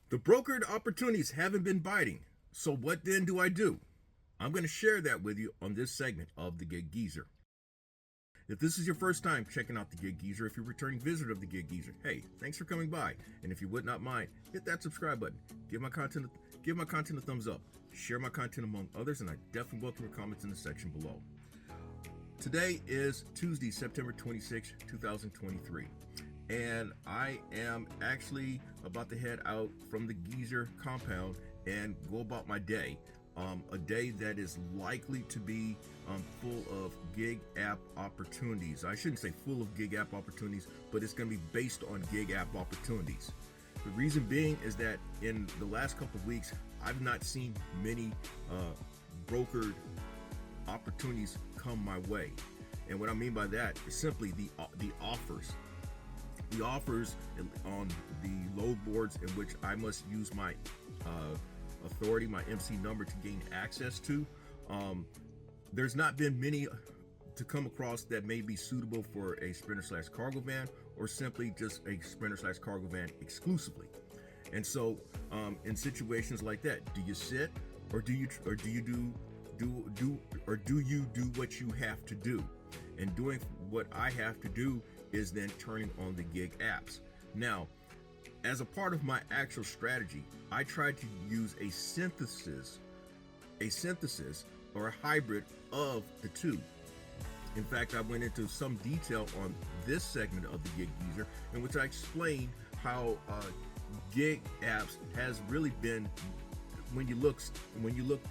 The brokered opportunities haven't been biting. So what then do I do? I'm going to share that with you on this segment of the Gig Geezer. If this is your first time checking out the Gig Geezer, if you're a returning visitor of the Gig Geezer, hey, thanks for coming by. And if you would not mind, hit that subscribe button. Give my content a thumbs up. Share my content among others, and I definitely welcome your comments in the section below. Today is Tuesday, September 26, 2023. And I am actually about to head out from the Geezer compound and go about my day. A day that is likely to be full of gig app opportunities. I shouldn't say full of gig app opportunities, but it's going to be based on gig app opportunities. The reason being is that in the last couple of weeks, I've not seen many brokered opportunities come my way. And what I mean by that is simply the offers. The offers on the load boards in which I must use my authority, my MC number to gain access to. There's not been many to come across that may be suitable for a Sprinter/cargo van or simply just a Sprinter/cargo van exclusively. And so in situations like that, do you sit or do you do what you have to do? And doing what I have to do is then turning on the gig apps. Now, as a part of my actual strategy, I tried to use a synthesis or a hybrid of the two. In fact, I went into some detail on this segment of the Gig Geezer in which I explained how gig apps has really been, when you look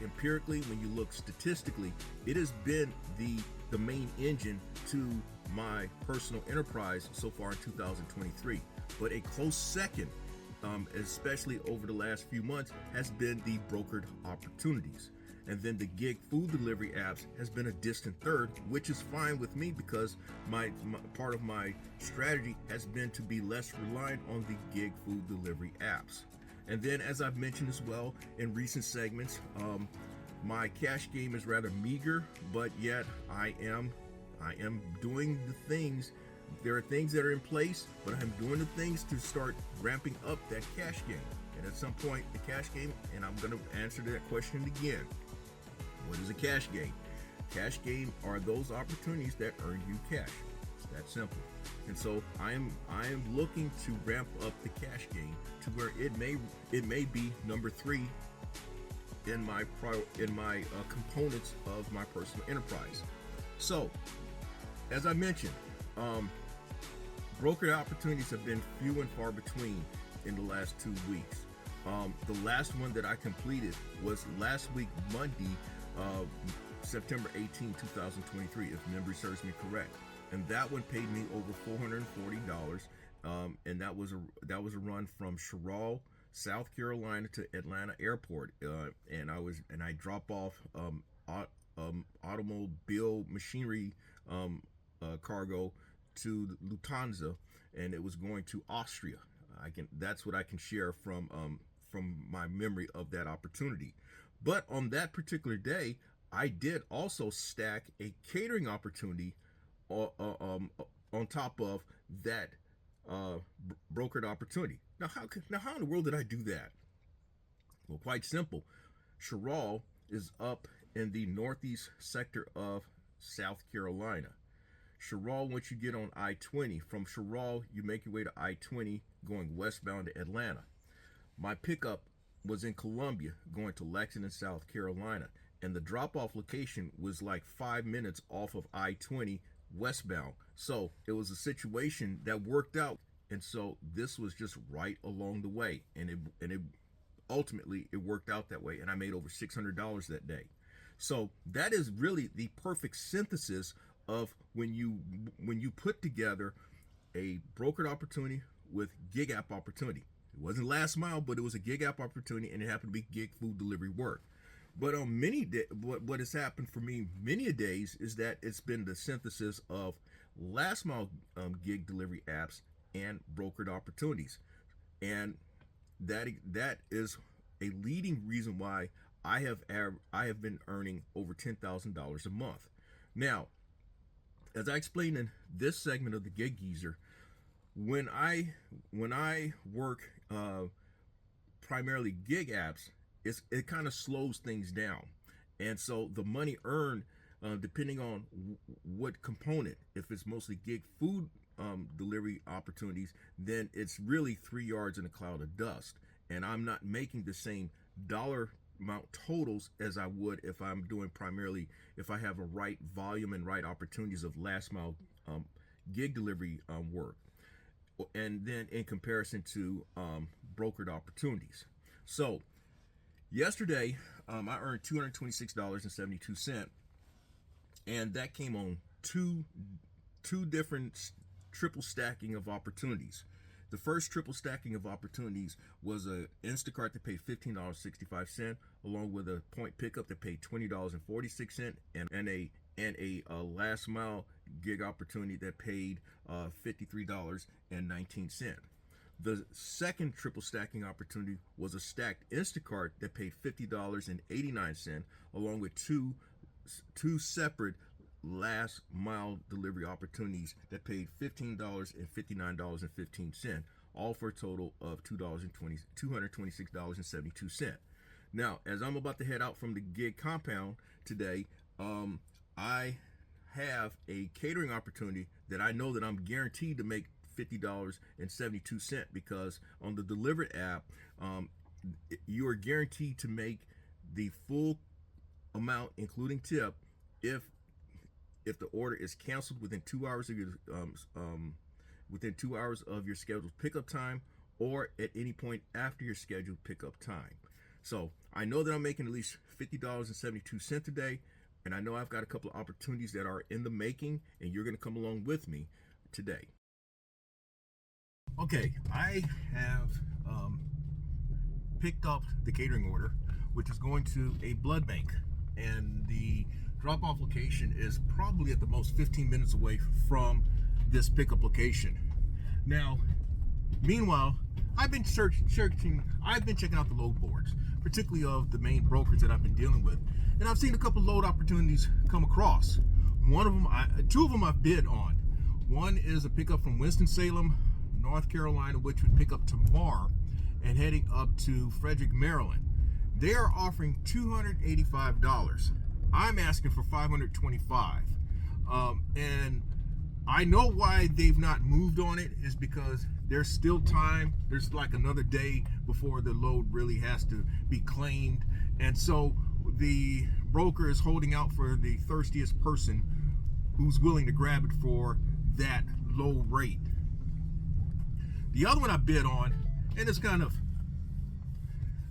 empirically, when you look statistically, it has been the main engine to my personal enterprise so far in 2023. But a close second, especially over the last few months, has been the brokered opportunities. And then the gig food delivery apps has been a distant third, which is fine with me because my part of my strategy has been to be less reliant on the gig food delivery apps. And then, as I've mentioned as well in recent segments, my cash game is rather meager, but yet I am doing the things. There are things that are in place, but I'm doing the things to start ramping up that cash game. And at some point, the cash game, and I'm going to answer that question again. What is a cash game? Cash game are those opportunities that earn you cash. It's that simple. And so I am looking to ramp up the cash game to where it may be number 3 in my components of my personal enterprise. So, as I mentioned, brokered opportunities have been few and far between in the last 2 weeks. The last one that I completed was last week, Monday, September 18, 2023, if memory serves me correct. And that one paid me over $440, and that was a run from Sherrill, South Carolina to Atlanta Airport, and I drop off automobile machinery cargo to Lufthansa, and it was going to Austria. That's what I can share from my memory of that opportunity. But on that particular day, I did also stack a catering opportunity on top of that brokered opportunity. Now how in the world did I do that? Well, quite simple. Sherrill is up in the northeast sector of South Carolina. Sherrill, once you get on I-20, from Sherrill, you make your way to I-20 going westbound to Atlanta. My pickup was in Columbia going to Lexington, South Carolina, and the drop-off location was like 5 minutes off of I-20 westbound. So it was a situation that worked out, and so this was just right along the way, and it ultimately it worked out that way, and I made over $600 that day. So that is really the perfect synthesis of when you put together a brokered opportunity with gig app opportunity. It wasn't last mile, but it was a gig app opportunity, and it happened to be gig food delivery work. But on what has happened for me many a days is that it's been the synthesis of last mile gig delivery apps and brokered opportunities, and that is a leading reason why I have been earning over $10,000 a month. Now, as I explained in this segment of the Gig Geezer, when I work primarily gig apps, it kind of slows things down. And so the money earned, depending on what component, if it's mostly gig food delivery opportunities, then it's really 3 yards in a cloud of dust. And I'm not making the same dollar amount totals as I would if I'm doing primarily, if I have a right volume and right opportunities of last mile gig delivery work. And then in comparison to brokered opportunities. So yesterday, I earned $226.72, and that came on two different triple stacking of opportunities. The first triple stacking of opportunities was a Instacart that paid $15.65, along with a point pickup that paid $20.46, and a last mile gig opportunity that paid $53.19. The second triple stacking opportunity was a stacked Instacart that paid $50.89, along with two separate last mile delivery opportunities that paid $15 and $59.15, all for a total of $226.72. Now, as I'm about to head out from the gig compound today, I have a catering opportunity that I know that I'm guaranteed to make $50.72, because on the Dlivrd app, you are guaranteed to make the full amount, including tip, if the order is canceled within 2 hours of your scheduled pickup time, or at any point after your scheduled pickup time. So I know that I'm making at least $50.72 today, and I know I've got a couple of opportunities that are in the making, and you're going to come along with me today. Okay, I have picked up the catering order, which is going to a blood bank, and the drop-off location is probably at the most 15 minutes away from this pickup location. Now, meanwhile, I've been checking out the load boards, particularly of the main brokers that I've been dealing with, and I've seen a couple of load opportunities come across. Two of them I've bid on. One is a pickup from Winston-Salem, North Carolina, which would pick up tomorrow and heading up to Frederick, Maryland. They are offering $285. I'm asking for $525. And I know why they've not moved on it is because there's still time. There's like another day before the load really has to be claimed. And so the broker is holding out for the thirstiest person who's willing to grab it for that low rate. The other one I bid on, and it's kind of,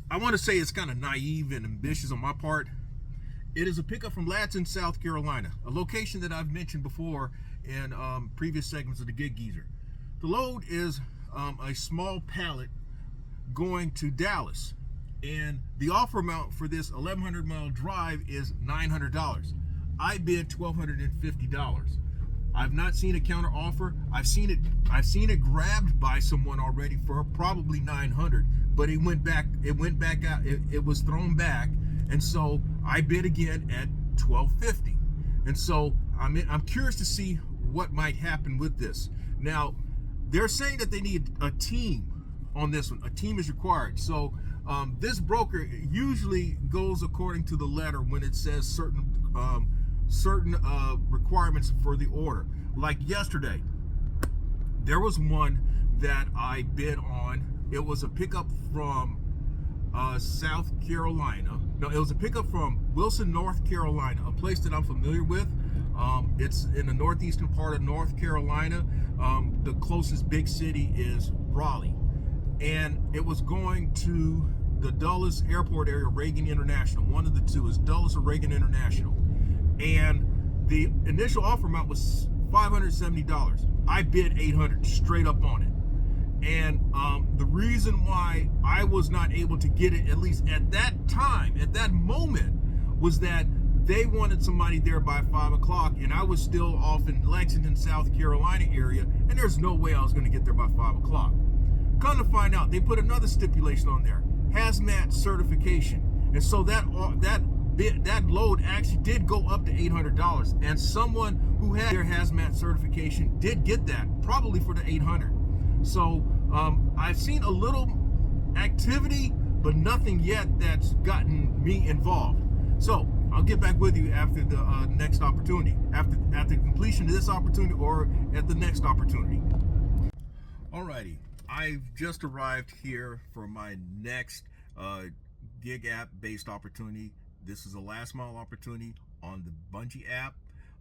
I want to say it's kind of naive and ambitious on my part. It is a pickup from Ladson, South Carolina, a location that I've mentioned before in previous segments of the Gig Geezer. The load is a small pallet going to Dallas, and the offer amount for this 1,100 mile drive is $900. I bid $1,250. I've not seen a counter offer. I've seen it grabbed by someone already for probably $900, but it went back out. It was thrown back, and so I bid again at $1,250. And so I'm curious to see what might happen with this. Now, they're saying that they need a team on this one. A team is required. So this broker usually goes according to the letter when it says certain requirements for the order. Like yesterday, there was one that I bid on. It was a pickup from South Carolina. No, it was a pickup from Wilson, North Carolina, a place that I'm familiar with. It's in the northeastern part of North Carolina. The closest big city is Raleigh. And it was going to the Dulles Airport area, Reagan International. One of the two is Dulles or Reagan International. And the initial offer amount was $570. I bid $800 straight up on it. And the reason why I was not able to get it, at least at that time, at that moment, was that they wanted somebody there by 5 o'clock, and I was still off in Lexington, South Carolina area, and there's no way I was going to get there by 5 o'clock. Come to find out, they put another stipulation on there, hazmat certification, and so that load actually did go up to $800, and someone who had their hazmat certification did get that, probably for the $800. So I've seen a little activity but nothing yet that's gotten me involved. So I'll get back with you after the next opportunity, after the completion of this opportunity or at the next opportunity. Alrighty, I've just arrived here for my next gig app based opportunity. This is a last mile opportunity on the Bungie app.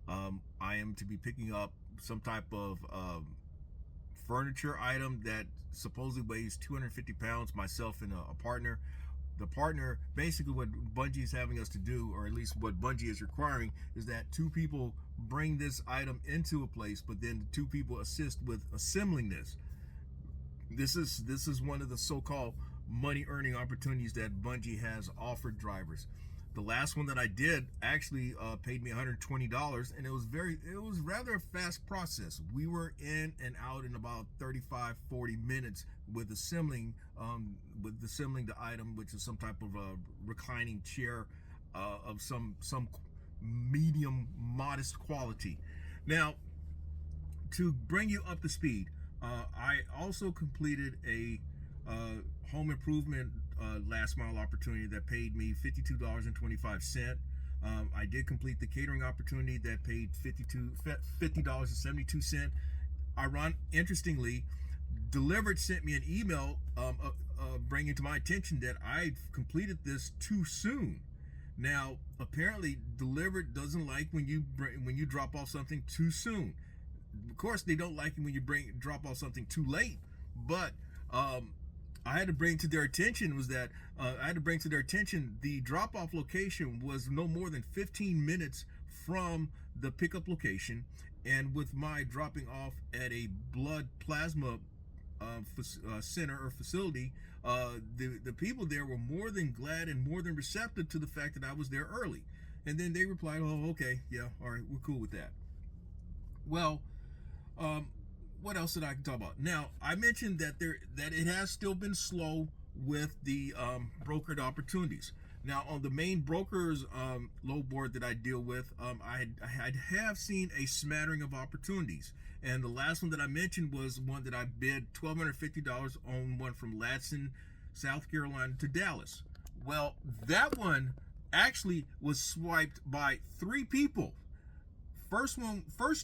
I am to be picking up some type of furniture item that supposedly weighs 250 pounds, myself and a partner. The partner, basically what Bungie is having us to do, or at least what Bungie is requiring, is that two people bring this item into a place, but then the two people assist with assembling this. This is one of the so-called money earning opportunities that Bungie has offered drivers. The last one that I did actually paid me $120, and it was rather a fast process. We were in and out in about 35-40 minutes with assembling the item, which is some type of a reclining chair of some medium modest quality. Now, to bring you up to speed, I also completed a home improvement last mile opportunity that paid me $52.25. I did complete the catering opportunity that paid $50.72. Interestingly, Dlivrd sent me an email bringing to my attention that I completed this too soon. Now, apparently, Dlivrd doesn't like when you drop off something too soon. Of course, they don't like it when you drop off something too late. But I had to bring to their attention the drop-off location was no more than 15 minutes from the pickup location, and with my dropping off at a blood plasma center or facility, the people there were more than glad and more than receptive to the fact that I was there early. And then they replied, "Oh, okay, yeah, all right, we're cool with that." Well, what else did I talk about? Now, I mentioned that it has still been slow with the brokered opportunities. Now, on the main brokers low board that I deal with, I have seen a smattering of opportunities. And the last one that I mentioned was one that I bid $1,250 on, one from Ladson, South Carolina to Dallas. Well, that one actually was swiped by 3 people. First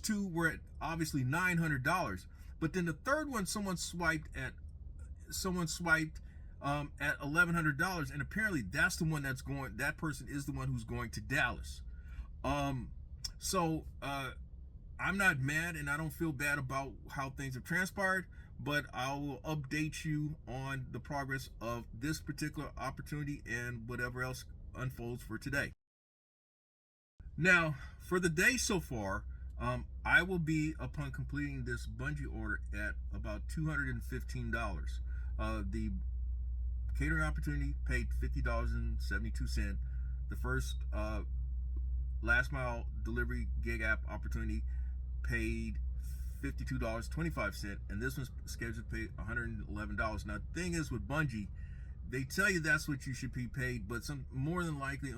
two were at obviously $900, but then the third one someone swiped at $1,100, and apparently that's the one that's going. That person is the one who's going to Dallas. So I'm not mad, and I don't feel bad about how things have transpired, but I will update you on the progress of this particular opportunity and whatever else unfolds for today. Now, for the day so far, I will be, upon completing this Bungie order, at about $215. The catering opportunity paid $50.72. The first last mile delivery gig app opportunity paid $52.25, and this one's scheduled to pay $111. Now, the thing is with Bungie, they tell you that's what you should be paid, but more than likely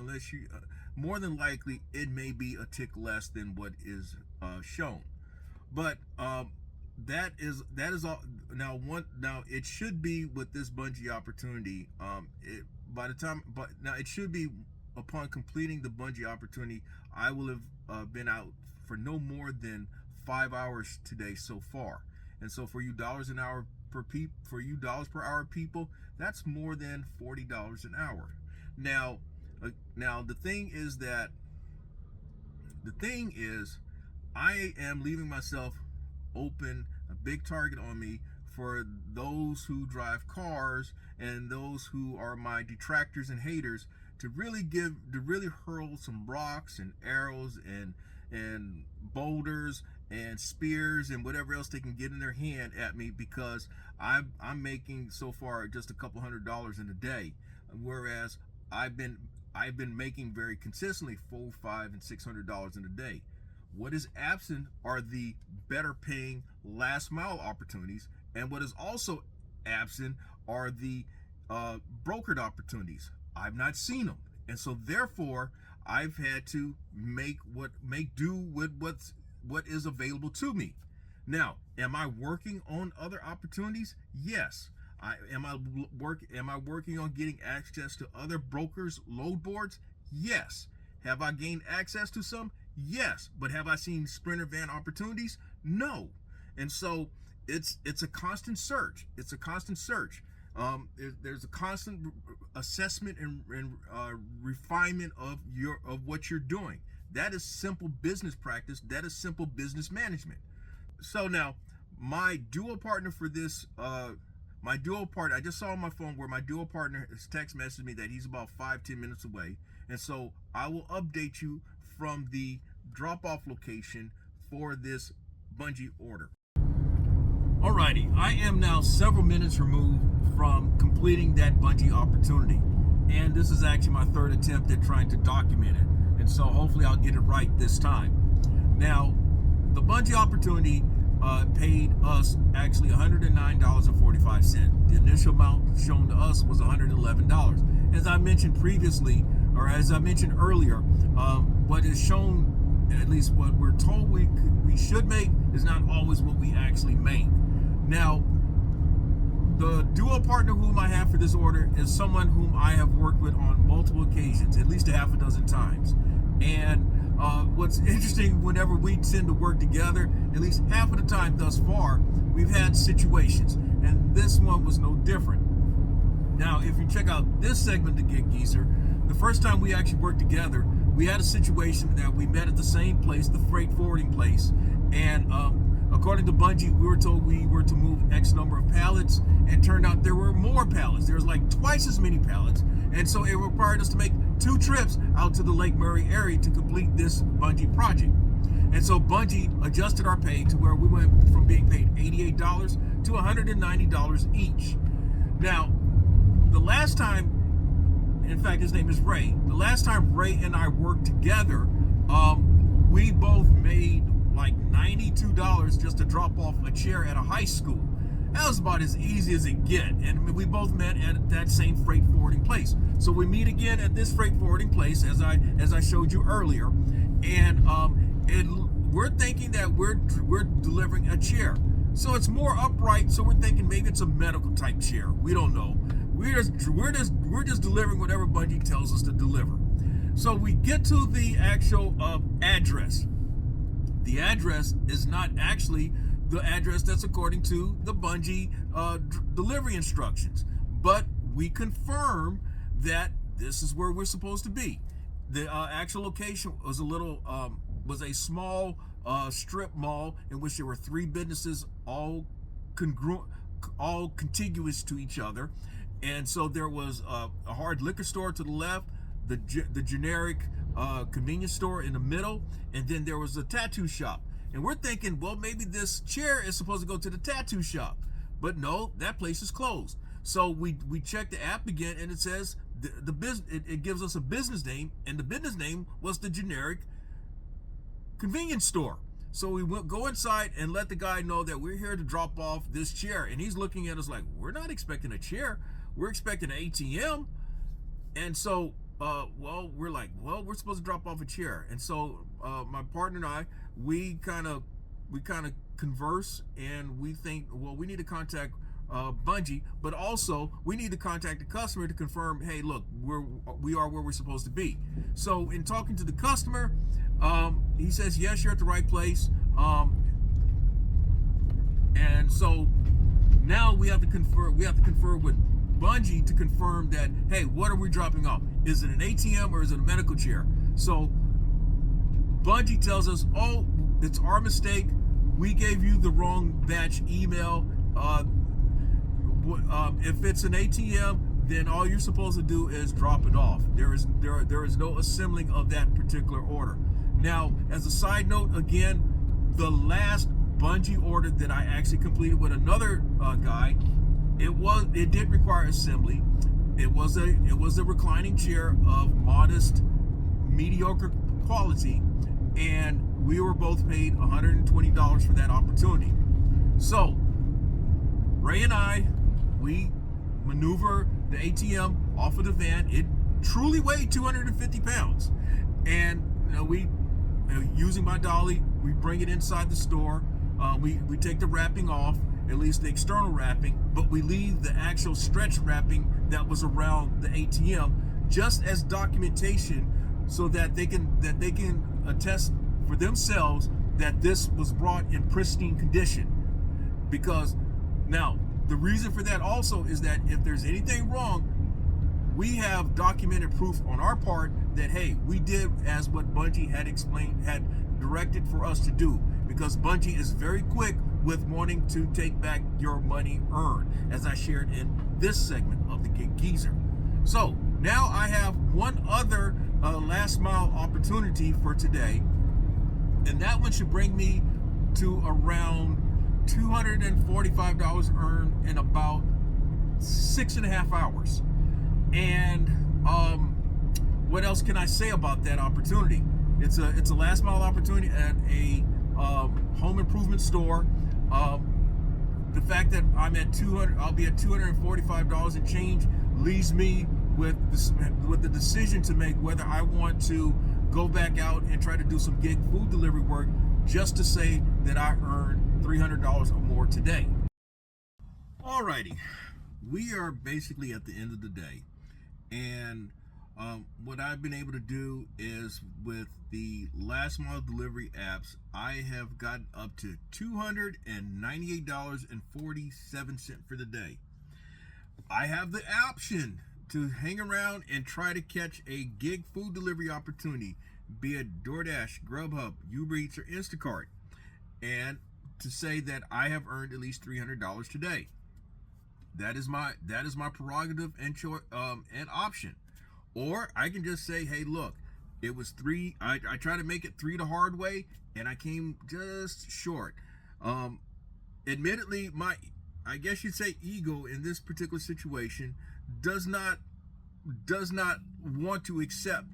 it may be a tick less than what is shown. But that is all. Now it should be with this Bungie opportunity. It should be upon completing the Bungie opportunity, I will have been out for no more than 5 hours today so far. And so for you dollars per hour people, that's more than $40 an hour. Now the thing is I am leaving myself open, a big target on me, for those who drive cars and those who are my detractors and haters to really hurl some rocks and arrows and boulders and spears and whatever else they can get in their hand at me, because I'm making so far just a couple $100 in a day, whereas I've been making very consistently $400, $500, and $600 in a day. What is absent are the better paying last mile opportunities, and what is also absent are the brokered opportunities. I've not seen them, and so therefore I've had to make do with what is available to me. Now, am I working on other opportunities? Yes. Am I working on getting access to other brokers' load boards? Yes. Have I gained access to some? Yes. But have I seen Sprinter van opportunities? No. And so it's a constant search. It's a constant search. There's a constant assessment and refinement of what you're doing. That is simple business practice. That is simple business management. So now, my dual partner for this, I just saw on my phone where my dual partner has text messaged me that he's about 5-10 minutes away. And so I will update you from the drop-off location for this Bungie order. Alrighty, I am now several minutes removed from completing that Bungie opportunity. And this is actually my third attempt at trying to document it. And so hopefully I'll get it right this time. Now, the Bungie opportunity paid us actually $109.45. The initial amount shown to us was $111. As I mentioned previously, or as I mentioned earlier, what is shown, at least what we're told we should make, is not always what we actually make. Now, the duo partner whom I have for this order is someone whom I have worked with on multiple occasions, at least a half a dozen times. And what's interesting, whenever we tend to work together, at least half of the time thus far, we've had situations, and this one was no different. Now, if you check out this segment of Gig Geezer, the first time we actually worked together, we had a situation that we met at the same place, the freight forwarding place, and according to Bungie, we were told we were to move X number of pallets, and turned out there were more pallets. There was like twice as many pallets, and so it required us to make 2 trips out to the Lake Murray area to complete this Bungie project. And so Bungie adjusted our pay to where we went from being paid $88 to $190 each. Now, the last time, in fact, his name is Ray. The last time Ray and I worked together, we both made like $92 just to drop off a chair at a high school. That was about as easy as it get, and we both met at that same freight forwarding place. So we meet again at this freight forwarding place, as I showed you earlier, and we're thinking that we're delivering a chair. So it's more upright. So we're thinking maybe it's a medical type chair. We don't know. We're just delivering whatever Bungie tells us to deliver. So we get to the actual address. The address is not actually the address that's according to the Bungie delivery instructions, but we confirm that this is where we're supposed to be. The actual location was was a small strip mall in which there were 3 businesses all contiguous to each other, and so there was a hard liquor store to the left, the generic convenience store in the middle, and then there was a tattoo shop. And we're thinking, well, maybe this chair is supposed to go to the tattoo shop, but no, that place is closed. So we check the app again, and it says the business. It gives us a business name, and the business name was the generic convenience store. So we go inside and let the guy know that we're here to drop off this chair, and he's looking at us like, we're not expecting a chair, we're expecting an ATM. And so we're like, well, we're supposed to drop off a chair. And so my partner and I, we kind of converse, and we think, well, we need to contact Bungie, but also we need to contact the customer to confirm, hey, look, we are where we're supposed to be. So in talking to the customer, he says, yes, you're at the right place. And so now we have to confer with Bungie to confirm that, hey, what are we dropping off? Is it an ATM or is it a medical chair? So Bungie tells us, oh, it's our mistake. We gave you the wrong batch email. If it's an ATM, then all you're supposed to do is drop it off. There is no assembling of that particular order. Now, as a side note, again, the last Bungie order that I actually completed with another guy, it did require assembly. It was a reclining chair of modest, mediocre quality, and we were both paid $120 for that opportunity. So Ray and I, we maneuver the ATM off of the van. It truly weighed 250 pounds, and we, using my dolly, we bring it inside the store. We take the wrapping off, at least the external wrapping, but we leave the actual stretch wrapping that was around the ATM just as documentation, so that they can attest for themselves that this was brought in pristine condition. Because now the reason for that also is that if there's anything wrong, we have documented proof on our part that, hey, we did as what Bungie had explained, had directed for us to do, because Bungie is very quick with wanting to take back your money earned, as I shared in this segment of the Gig Geezer. So now I have one other last mile opportunity for today, and that one should bring me to around $245 earned in about 6.5 hours. And what else can I say about that opportunity? It's a last mile opportunity at a home improvement store. The fact that I'm at I'll be at $245 and change leaves me with the decision to make whether I want to go back out and try to do some gig food delivery work just to say that I earned $300 or more today. Alrighty, we are basically at the end of the day, and what I've been able to do is, with the last mile delivery apps, I have gotten up to $298.47 for the day. I have the option to hang around and try to catch a gig food delivery opportunity, be it DoorDash, Grubhub, Uber Eats, or Instacart, and to say that I have earned at least $300 today. That is my prerogative and option. Or I can just say, hey, look, it was three. I tried to make it three the hard way, and I came just short. Admittedly, I guess you'd say ego in this particular situation does not want to accept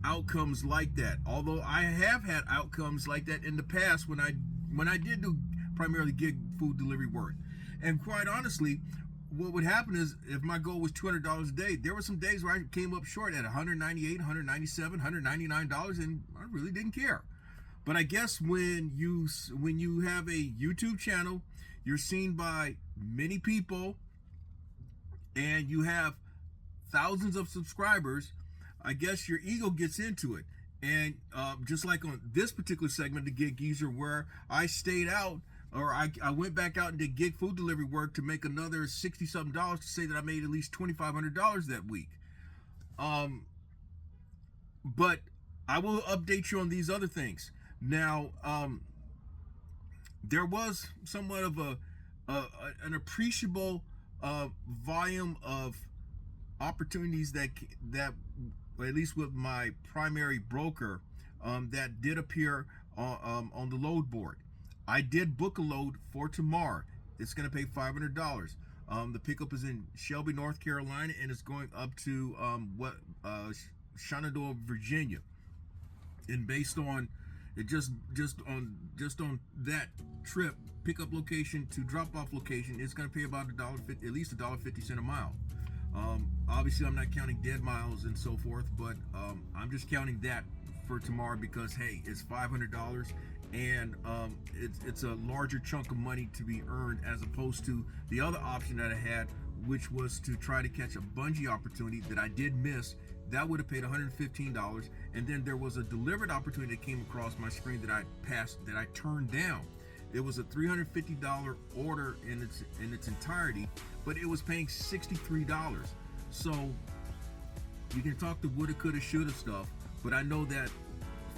outcomes like that. Although I have had outcomes like that in the past when I did do primarily gig food delivery work. And quite honestly, what would happen is, if my goal was $200 a day, there were some days where I came up short at $198, $197, $199, and I really didn't care. But I guess when you have a YouTube channel, you're seen by many people, and you have thousands of subscribers, I guess your ego gets into it. And just like on this particular segment, the Gig Geezer, where I stayed out, or I went back out and did gig food delivery work to make another $60-something to say that I made at least $2,500 that week. But I will update you on these other things. Now, there was somewhat of an appreciable volume of opportunities that at least with my primary broker, that did appear on the load board. I did book a load for tomorrow. It's going to pay $500. The pickup is in Shelby, North Carolina, and it's going up to Shenandoah, Virginia. And based on it, just on that trip, pickup location to drop off location, it's going to pay about $1.50, at least $1.50 a mile. Obviously, I'm not counting dead miles and so forth, but I'm just counting that for tomorrow because, hey, it's $500, and it's a larger chunk of money to be earned as opposed to the other option that I had, which was to try to catch a Bungie opportunity that I did miss. That would have paid $115, and then there was a Dlivrd opportunity that came across my screen that I turned down. It was a $350 order in its entirety, but it was paying $63. So you can talk the woulda, coulda, shoulda stuff, but I know that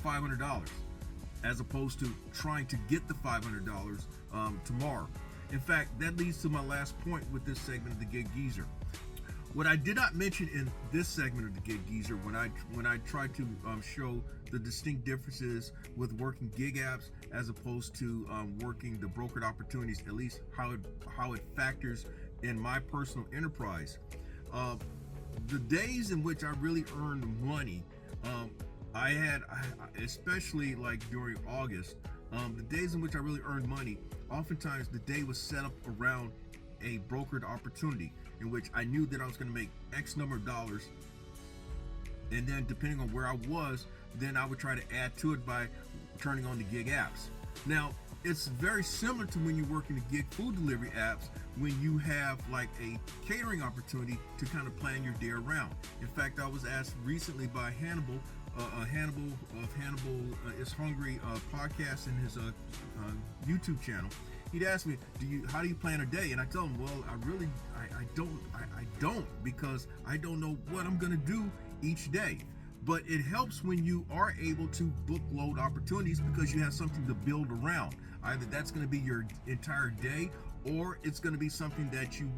$500 as opposed to trying to get the $500 tomorrow. In fact, that leads to my last point with this segment of the Gig Geezer. What I did not mention in this segment of the Gig Geezer, when I tried to show the distinct differences with working gig apps as opposed to working the brokered opportunities, at least how it factors in my personal enterprise, the days in which I really earned money, I had, especially like during August, the days in which I really earned money, oftentimes the day was set up around a brokered opportunity in which I knew that I was going to make X number of dollars, and then depending on where I was, then I would try to add to it by turning on the gig apps. Now, it's very similar to when you work in the gig food delivery apps, when you have like a catering opportunity to kind of plan your day around. In fact, I was asked recently by Hannibal is Hungry podcast in his YouTube channel. He'd ask me, how do you plan a day? And I tell him, well, I don't, because I don't know what I'm gonna do each day. But it helps when you are able to book load opportunities, because you have something to build around. Either that's going to be your entire day, or it's going to be something that you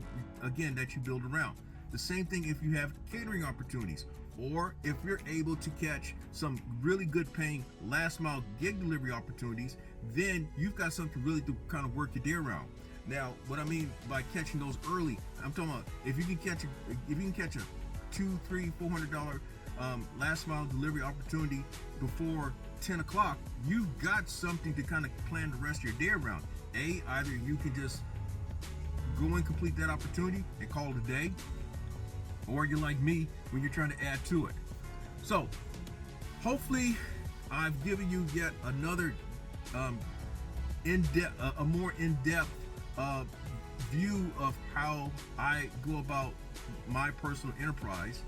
build around. The same thing if you have catering opportunities, or if you're able to catch some really good paying last mile gig delivery opportunities, then you've got something really to kind of work your day around. Now, what I mean by catching those early, I'm talking about if you can catch a $200, $300, $400 last mile delivery opportunity before 10 o'clock, you've got something to kind of plan the rest of your day around. Either you can just go and complete that opportunity and call it a day, or you're like me when you're trying to add to it. So hopefully I've given you yet another a more in-depth view of how I go about my personal enterprise.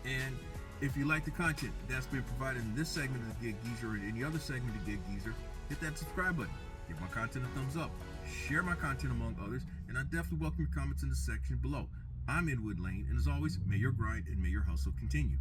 And if you like the content that's been provided in this segment of the Gig Geezer or any other segment of Gig Geezer, hit that subscribe button, give my content a thumbs up, share my content among others, and I definitely welcome your comments in the section below. I'm Edward Lane, and as always, may your grind and may your hustle continue.